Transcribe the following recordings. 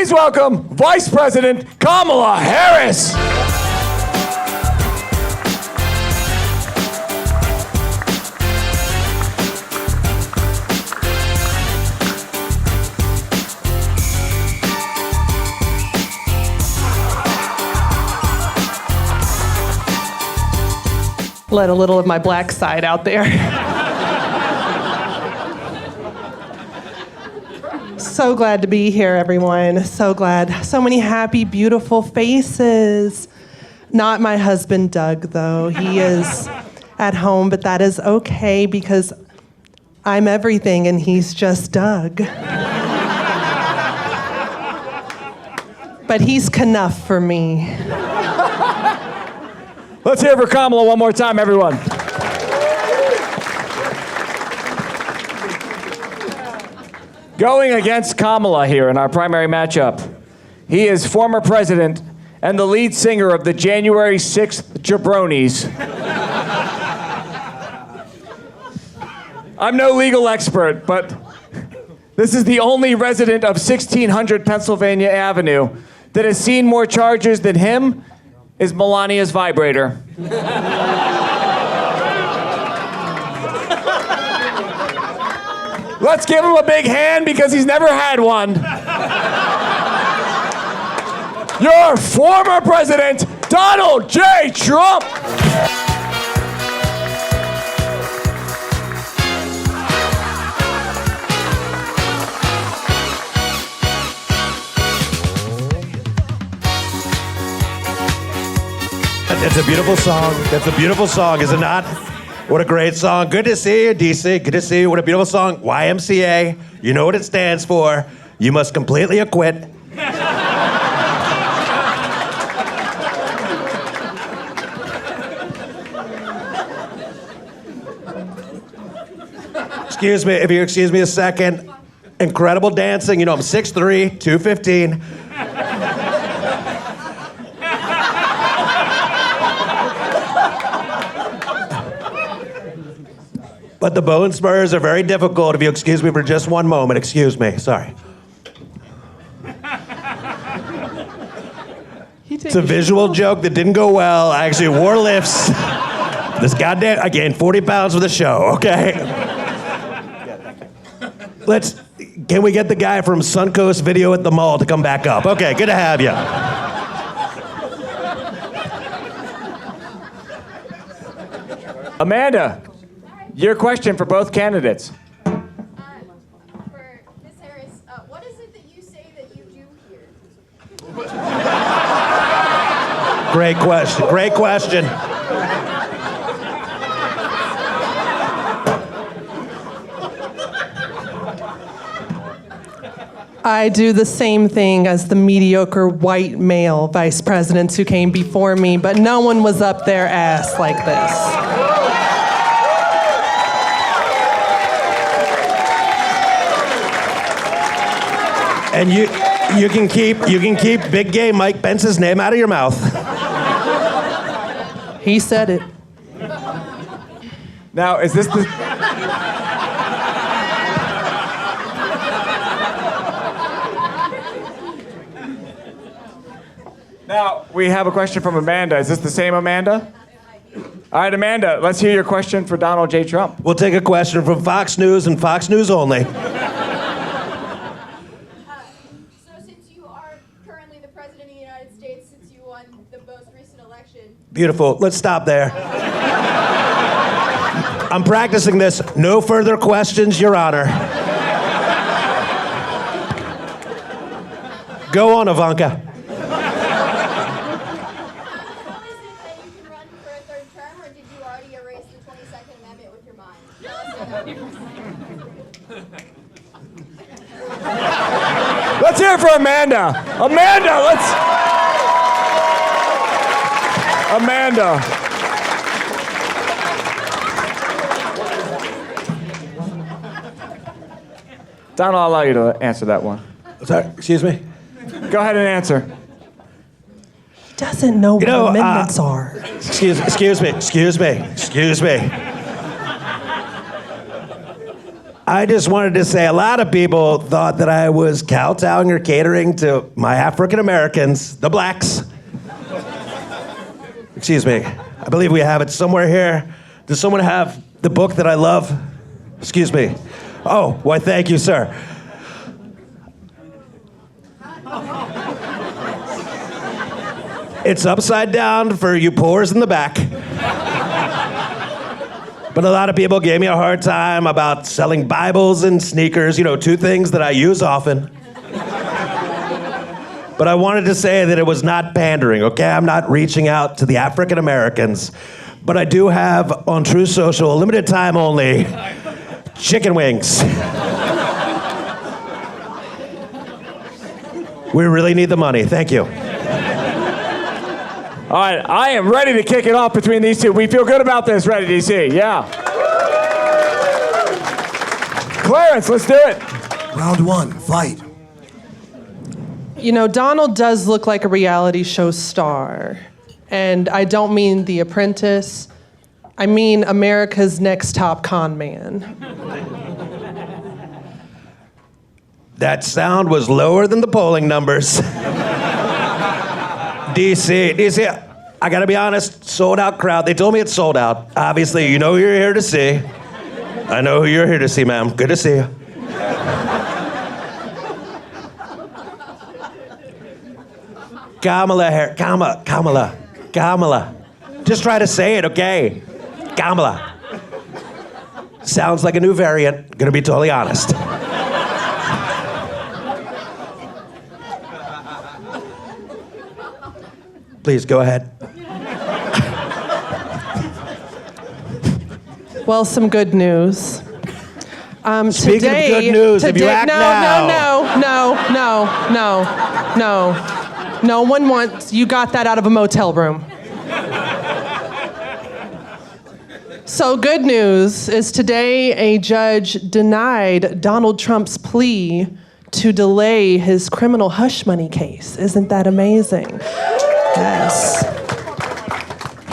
Please welcome Vice President Kamala Harris. Let a little of my black side out there. So glad to be here, everyone. So glad. So many happy, beautiful faces. Not my husband, Doug, though. He is at home, but that is okay because I'm everything and he's just Doug. But he's enough for me. Let's hear it for Kamala one more time, everyone. Going against Kamala here in our primary matchup, he is former president and the lead singer of the January 6th Jabronis. I'm no legal expert, but this is the only resident of 1600 Pennsylvania Avenue that has seen more charges than him is Melania's vibrator. Let's give him a big hand because he's never had one. Your former president, Donald J. Trump. It's a beautiful song. That's a beautiful song, is it not? What a great song. Good to see you, DC. Good to see you. What a beautiful song. YMCA. You know what it stands for. You must completely acquit. Excuse me, if you excuse me a second. Incredible dancing. You know, I'm 6'3", 215. But the bone spurs are very difficult. If you excuse me for just one moment. Excuse me. Sorry. It's a visual joke that didn't go well. I actually wore lifts. I gained 40 pounds for the show, okay? Can we get the guy from Suncoast Video at the Mall to come back up? Okay, good to have you. Amanda. Your question for both candidates. For Ms. Harris, what is it that you say that you do here? Great question. Great question. I do the same thing as the mediocre white male vice presidents who came before me, but no one was up their ass like this. And you can keep big gay Mike Pence's name out of your mouth. He said it. Now, is this the... Now, we have a question from Amanda. Is this the same Amanda? All right, Amanda, let's hear your question for Donald J. Trump. We'll take a question from Fox News and Fox News only. Beautiful. Let's stop there. I'm practicing this. No further questions, Your Honor. Go on, Ivanka. Let's hear it for Amanda. Amanda, Amanda. Donald, I'll allow you to answer that one. Sorry, excuse me? Go ahead and answer. He doesn't know what amendments are. Excuse me. I just wanted to say a lot of people thought that I was kowtowing or catering to my African Americans, the blacks. Excuse me. I believe we have it somewhere here. Does someone have the book that I love? Excuse me. Oh, why, thank you, sir. It's upside down for you poors in the back. But a lot of people gave me a hard time about selling Bibles and sneakers, two things that I use often. But I wanted to say that it was not pandering, okay? I'm not reaching out to the African Americans. But I do have, on True Social, limited time only, chicken wings. We really need the money. Thank you. All right, I am ready to kick it off between these two. We feel good about this, ready, DC? Yeah. Clarence, let's do it. Round one, fight. Donald does look like a reality show star. And I don't mean The Apprentice. I mean America's Next Top Con Man. That sound was lower than the polling numbers. DC, I gotta be honest, sold out crowd. They told me it's sold out. Obviously, you know who you're here to see. I know who you're here to see, ma'am. Good to see you. Kamala. Just try to say it, okay? Kamala. Sounds like a new variant, gonna be totally honest. Please, go ahead. Well, some good news. Speaking of good news, if you act now. No. No one wants, you got that out of a motel room. So good news is today a judge denied Donald Trump's plea to delay his criminal hush money case. Isn't that amazing? Yes.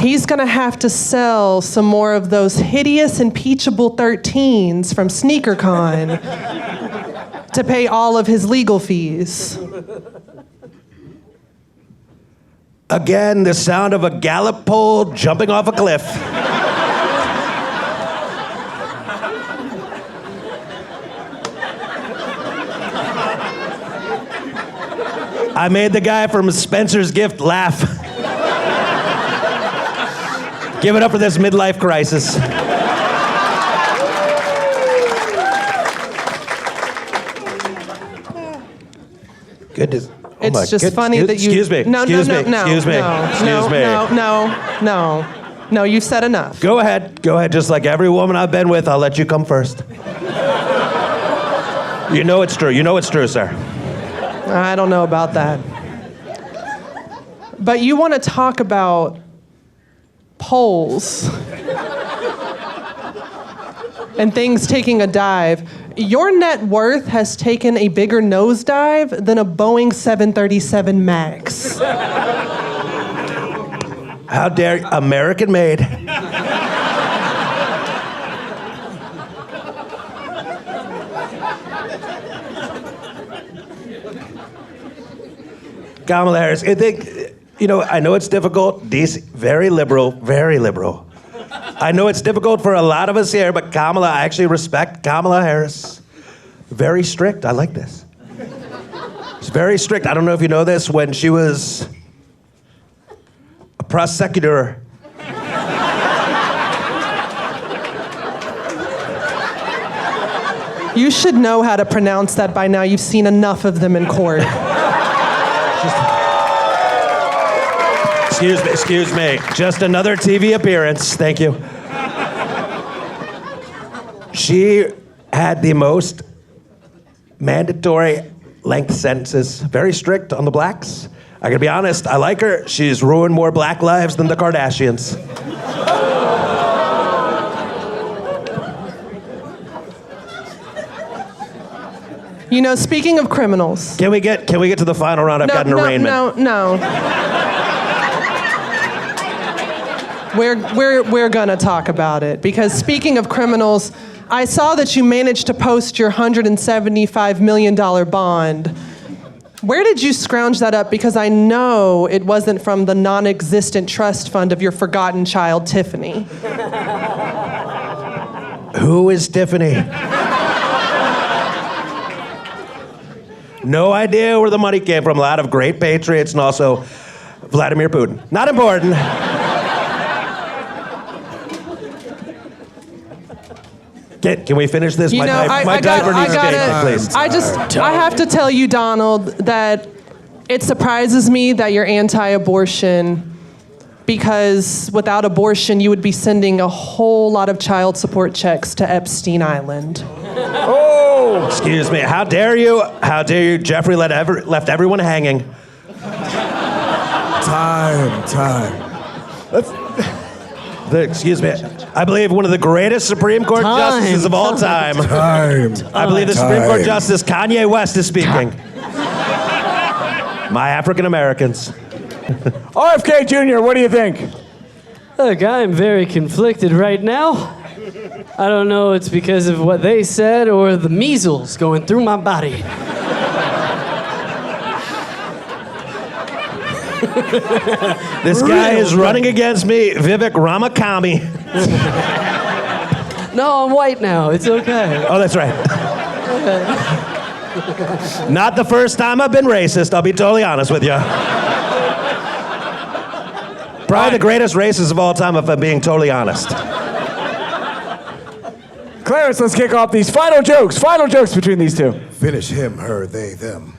He's gonna have to sell some more of those hideous impeachable 13s from SneakerCon to pay all of his legal fees. Again, the sound of a gallop pole jumping off a cliff. I made the guy from Spencer's Gift laugh. Give it up for this midlife crisis. Goodness. Oh It's just funny that you. Excuse me. No. Excuse me. No, you've said enough. Go ahead. Just like every woman I've been with, I'll let you come first. You know it's true, sir. I don't know about that. But you want to talk about polls and things taking a dive. Your net worth has taken a bigger nosedive than a Boeing 737 MAX. How dare you? American made. Kamala Harris, I think, I know it's difficult. DC, very liberal. I know it's difficult for a lot of us here, but Kamala, I actually respect Kamala Harris. Very strict. I like this. She's very strict. I don't know if you know this. When she was a prosecutor, You should know how to pronounce that by now. You've seen enough of them in court. Excuse me. Just another TV appearance. Thank you. She had the most mandatory length sentences. Very strict on the blacks. I gotta be honest, I like her. She's ruined more black lives than the Kardashians. Speaking of criminals. Can we get to the final round? I've got an arraignment. No. We're gonna talk about it because speaking of criminals, I saw that you managed to post your $175 million bond. Where did you scrounge that up? Because I know it wasn't from the non-existent trust fund of your forgotten child, Tiffany. Who is Tiffany? No idea where the money came from. A lot of great patriots and also Vladimir Putin. Not important. Can we finish this? My diaper needs changing, please. I have to tell you, Donald, that it surprises me that you're anti-abortion, because without abortion, you would be sending a whole lot of child support checks to Epstein Island. Oh! Excuse me. How dare you? How dare you? Jeffrey left everyone hanging. Time. Excuse me. I believe one of the greatest Supreme Court justices of all time. I believe the Supreme Court Justice Kanye West is speaking. My African Americans. RFK Jr., what do you think? Look, I'm very conflicted right now. I don't know it's because of what they said or the measles going through my body. This guy is running against me, Vivek Ramakami. No, I'm white now. It's okay. Oh, that's right. Not the first time I've been racist, I'll be totally honest with you. Probably the greatest racist of all time, if I'm being totally honest. Clarence, let's kick off these final jokes between these two. Finish him, her, they, them.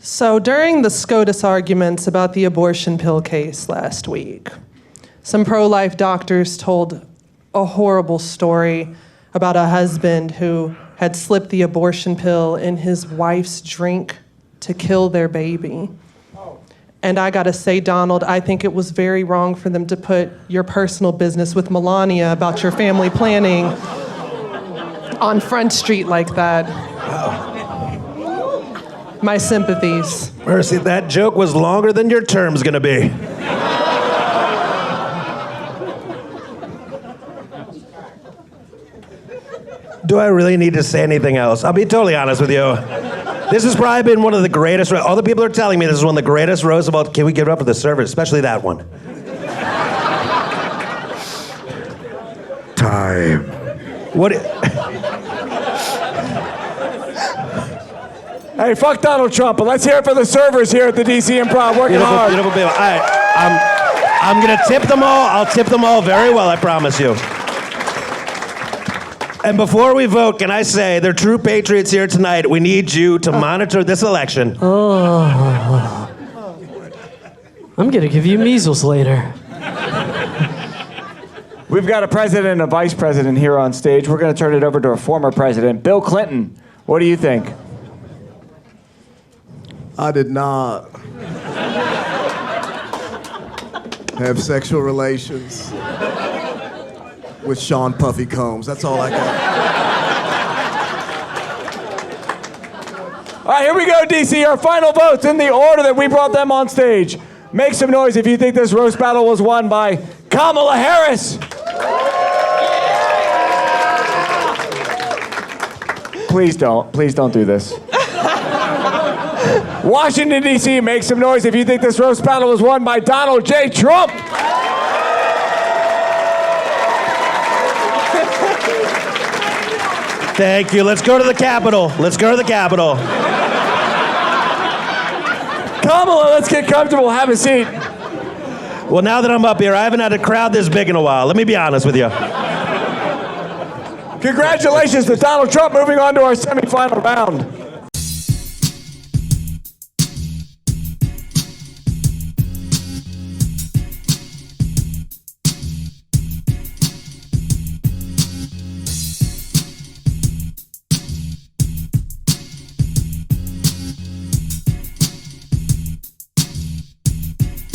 So during the SCOTUS arguments about the abortion pill case last week, some pro-life doctors told a horrible story about a husband who had slipped the abortion pill in his wife's drink to kill their baby. And I gotta say, Donald, I think it was very wrong for them to put your personal business with Melania about your family planning on Front Street like that. My sympathies. Mercy, that joke was longer than your term's gonna be. Do I really need to say anything else? I'll be totally honest with you. This has probably been one of the greatest, all the people are telling me this is one of the greatest roasts of all. Can we give it up for the servers, especially that one? Time. What? Hey, fuck Donald Trump, but let's hear it for the servers here at the DC Improv, working hard. Beautiful people. All right, I'm gonna tip them all. I'll tip them all very well, I promise you. And before we vote, can I say, they're true patriots here tonight. We need you to monitor this election. Oh. I'm gonna give you measles later. We've got a president and a vice president here on stage. We're going to turn it over to a former president, Bill Clinton. What do you think? I did not have sexual relations with Sean Puffy Combs. That's all I got. All right, here we go, DC. Our final votes in the order that we brought them on stage. Make some noise if you think this roast battle was won by Kamala Harris. Please don't do this. Washington, D.C., make some noise if you think this roast battle was won by Donald J. Trump. Thank you. Let's go to the Capitol. Kamala, let's get comfortable. Have a seat. Well, now that I'm up here, I haven't had a crowd this big in a while. Let me be honest with you. Congratulations to Donald Trump moving on to our semifinal round.